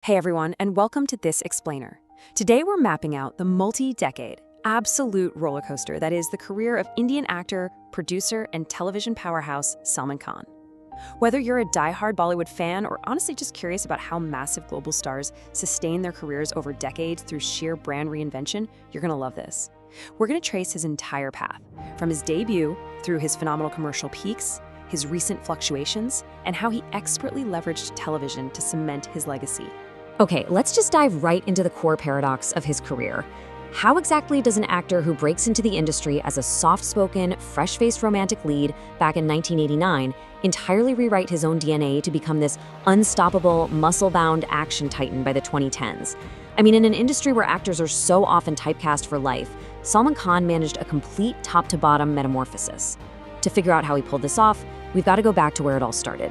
Hey everyone, and welcome to This Explainer. Today we're mapping out the multi-decade, absolute roller coaster that is the career of Indian actor, producer, and television powerhouse Salman Khan. Whether you're a die-hard Bollywood fan or honestly just curious about how massive global stars sustain their careers over decades through sheer brand reinvention, you're gonna love this. We're gonna trace his entire path, from his debut through his phenomenal commercial peaks, his recent fluctuations, and how he expertly leveraged television to cement his legacy. Okay, let's just dive right into the core paradox of his career. How exactly does an actor who breaks into the industry as a soft-spoken, fresh-faced romantic lead back in 1989 entirely rewrite his own DNA to become this unstoppable, muscle-bound action titan by the 2010s? I mean, in an industry where actors are so often typecast for life, Salman Khan managed a complete top-to-bottom metamorphosis. To figure out how he pulled this off, we've got to go back to where it all started.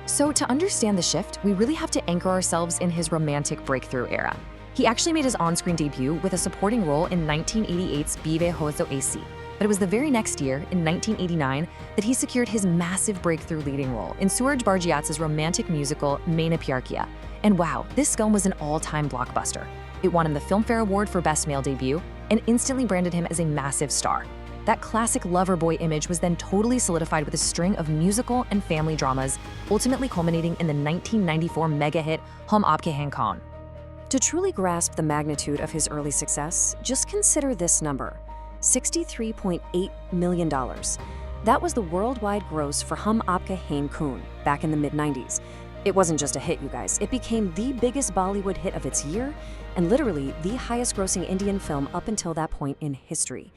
So to understand the shift, we really have to anchor ourselves in his romantic breakthrough era. He actually made his on-screen debut with a supporting role in 1988's Bive Hozo AC. But it was the very next year, in 1989, that he secured his massive breakthrough leading role in Suraj Barjiat's romantic musical Maine Pyar Kiya. And wow, this film was an all-time blockbuster. It won him the Filmfare Award for Best Male Debut and instantly branded him as a massive star. That classic lover boy image was then totally solidified with a string of musical and family dramas, ultimately culminating in the 1994 mega hit Hum Aapke Hain Kaun. To truly grasp the magnitude of his early success, just consider this number: $63.8 million. That was the worldwide gross for Hum Aapke Hain Kaun back in the mid-90s. It wasn't just a hit, you guys. It became the biggest Bollywood hit of its year and literally the highest-grossing Indian film up until that point in history.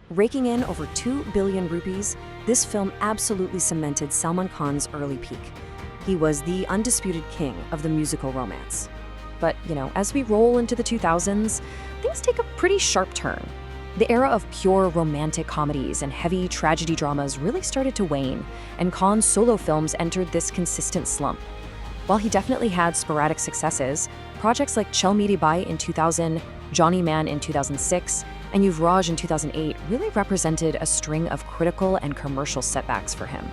Raking in over 2 billion rupees, this film absolutely cemented Salman Khan's early peak. He was the undisputed king of the musical romance. But, as we roll into the 2000s, things take a pretty sharp turn. The era of pure romantic comedies and heavy tragedy dramas really started to wane, and Khan's solo films entered this consistent slump. While he definitely had sporadic successes, projects like Chal Meri Bai in 2000, Johnny Man in 2006, and Yuvraj in 2008 really represented a string of critical and commercial setbacks for him.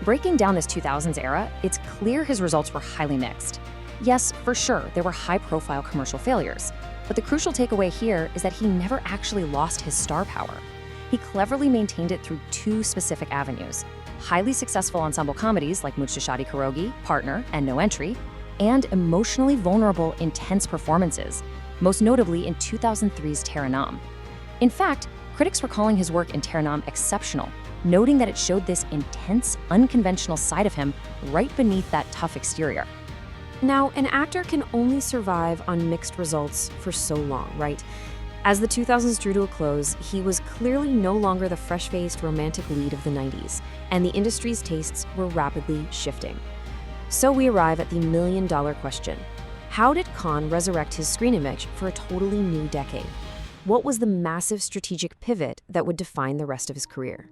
Breaking down this 2000s era, it's clear his results were highly mixed. Yes, for sure, there were high-profile commercial failures, but the crucial takeaway here is that he never actually lost his star power. He cleverly maintained it through two specific avenues: highly successful ensemble comedies like Mujhse Shaadi Karogi, Partner, and No Entry, and emotionally vulnerable, intense performances, most notably in 2003's Tera Naam. In fact, critics were calling his work in Tera Naam exceptional, noting that it showed this intense, unconventional side of him right beneath that tough exterior. Now, an actor can only survive on mixed results for so long, right? As the 2000s drew to a close, he was clearly no longer the fresh-faced romantic lead of the 90s, and the industry's tastes were rapidly shifting. So we arrive at the million-dollar question. How did Khan resurrect his screen image for a totally new decade? What was the massive strategic pivot that would define the rest of his career?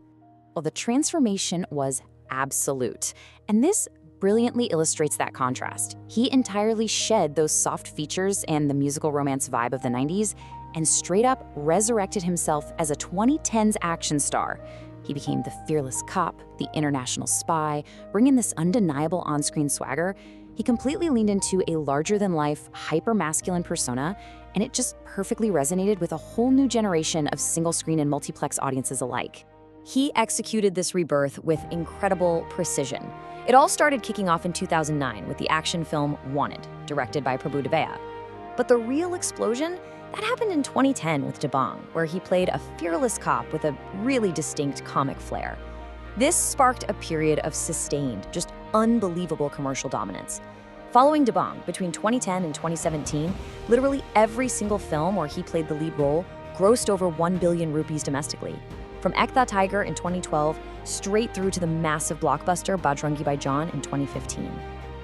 Well, the transformation was absolute, and this brilliantly illustrates that contrast. He entirely shed those soft features and the musical romance vibe of the 90s and straight up resurrected himself as a 2010s action star. He became the fearless cop, the international spy, bringing this undeniable on-screen swagger. He completely leaned into a larger-than-life, hyper-masculine persona, and it just perfectly resonated with a whole new generation of single-screen and multiplex audiences alike. He executed this rebirth with incredible precision. It all started kicking off in 2009 with the action film Wanted, directed by Prabhu Deva. But the real explosion, that happened in 2010 with Dabangg, where he played a fearless cop with a really distinct comic flair. This sparked a period of sustained, just unbelievable commercial dominance. Following Dabangg, between 2010 and 2017, literally every single film where he played the lead role grossed over 1 billion rupees domestically. From Ek Tha Tiger in 2012, straight through to the massive blockbuster Bajrangi Bhaijaan in 2015.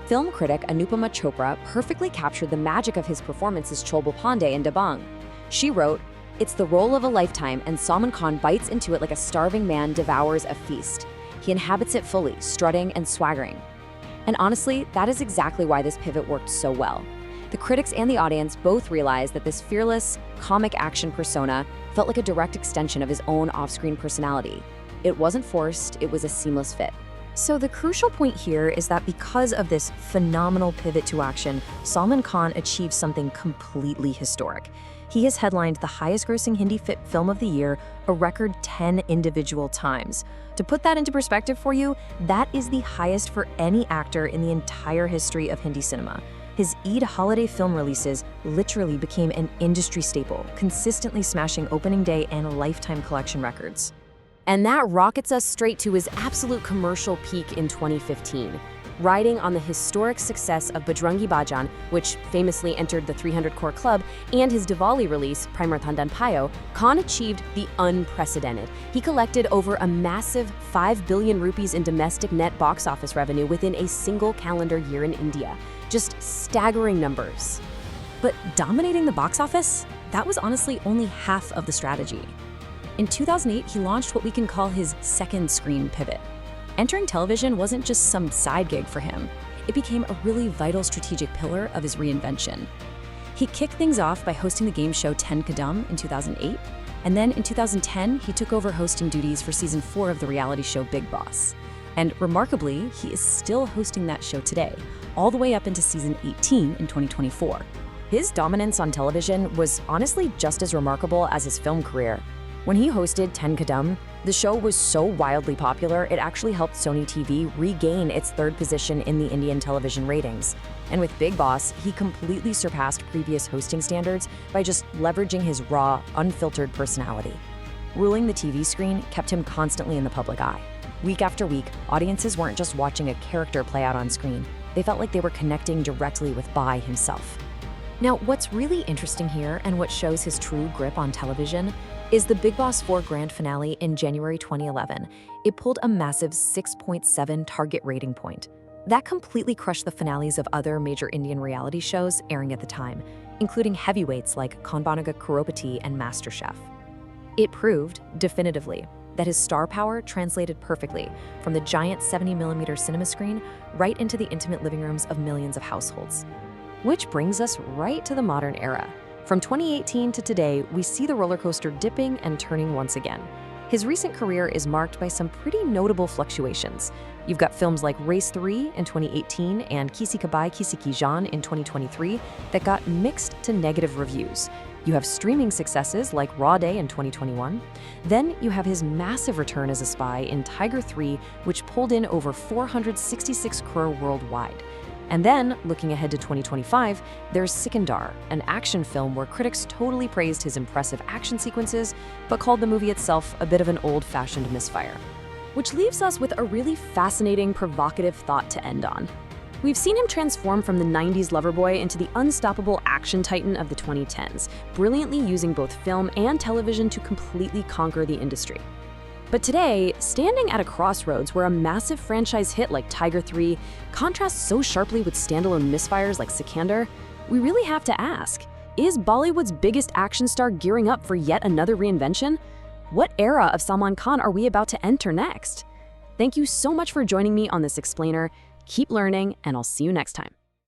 Film critic Anupama Chopra perfectly captured the magic of his performance as Chobal Pandey in Dabangg. She wrote, "It's the role of a lifetime, and Salman Khan bites into it like a starving man devours a feast. He inhabits it fully, strutting and swaggering." And honestly, that is exactly why this pivot worked so well. The critics and the audience both realized that this fearless, comic action persona felt like a direct extension of his own off-screen personality. It wasn't forced, it was a seamless fit. So the crucial point here is that because of this phenomenal pivot to action, Salman Khan achieved something completely historic. He has headlined the highest-grossing Hindi film of the year a record 10 individual times. To put that into perspective for you, that is the highest for any actor in the entire history of Hindi cinema. His Eid holiday film releases literally became an industry staple, consistently smashing opening day and lifetime collection records. And that rockets us straight to his absolute commercial peak in 2015. Riding on the historic success of Bajrangi Bhaijaan, which famously entered the 300 Crore Club, and his Diwali release, Prime Thandan Payo, Khan achieved the unprecedented. He collected over a massive 5 billion rupees in domestic net box office revenue within a single calendar year in India. Just staggering numbers. But dominating the box office? That was honestly only half of the strategy. In 2008, he launched what we can call his second screen pivot. Entering television wasn't just some side gig for him. It became a really vital strategic pillar of his reinvention. He kicked things off by hosting the game show Ten Kadam in 2008, and then in 2010, he took over hosting duties for season 4 of the reality show Bigg Boss. And remarkably, he is still hosting that show today, all the way up into season 18 in 2024. His dominance on television was honestly just as remarkable as his film career. When he hosted Ten Kadam, the show was so wildly popular, it actually helped Sony TV regain its third position in the Indian television ratings. And with Bigg Boss, he completely surpassed previous hosting standards by just leveraging his raw, unfiltered personality. Ruling the TV screen kept him constantly in the public eye. Week after week, audiences weren't just watching a character play out on screen. They felt like they were connecting directly with Bai himself. Now, what's really interesting here, and what shows his true grip on television, is the Bigg Boss 4 grand finale in January 2011. It pulled a massive 6.7 target rating point. That completely crushed the finales of other major Indian reality shows airing at the time, including heavyweights like Kaun Banega Crorepati and MasterChef. It proved, definitively, that his star power translated perfectly from the giant 70mm cinema screen right into the intimate living rooms of millions of households. Which brings us right to the modern era. From 2018 to today, we see the roller coaster dipping and turning once again. His recent career is marked by some pretty notable fluctuations. You've got films like Race 3 in 2018 and Kisi Ka Bhai Kisi Ki Jaan in 2023 that got mixed to negative reviews. You have streaming successes like Raw Day in 2021. Then you have his massive return as a spy in Tiger 3, which pulled in over 466 crore worldwide. And then, looking ahead to 2025, there's Sikandar, an action film where critics totally praised his impressive action sequences, but called the movie itself a bit of an old-fashioned misfire. Which leaves us with a really fascinating, provocative thought to end on. We've seen him transform from the 90s loverboy into the unstoppable action titan of the 2010s, brilliantly using both film and television to completely conquer the industry. But today, standing at a crossroads where a massive franchise hit like Tiger 3 contrasts so sharply with standalone misfires like Sikandar, we really have to ask, is Bollywood's biggest action star gearing up for yet another reinvention? What era of Salman Khan are we about to enter next? Thank you so much for joining me on this explainer. Keep learning, and I'll see you next time.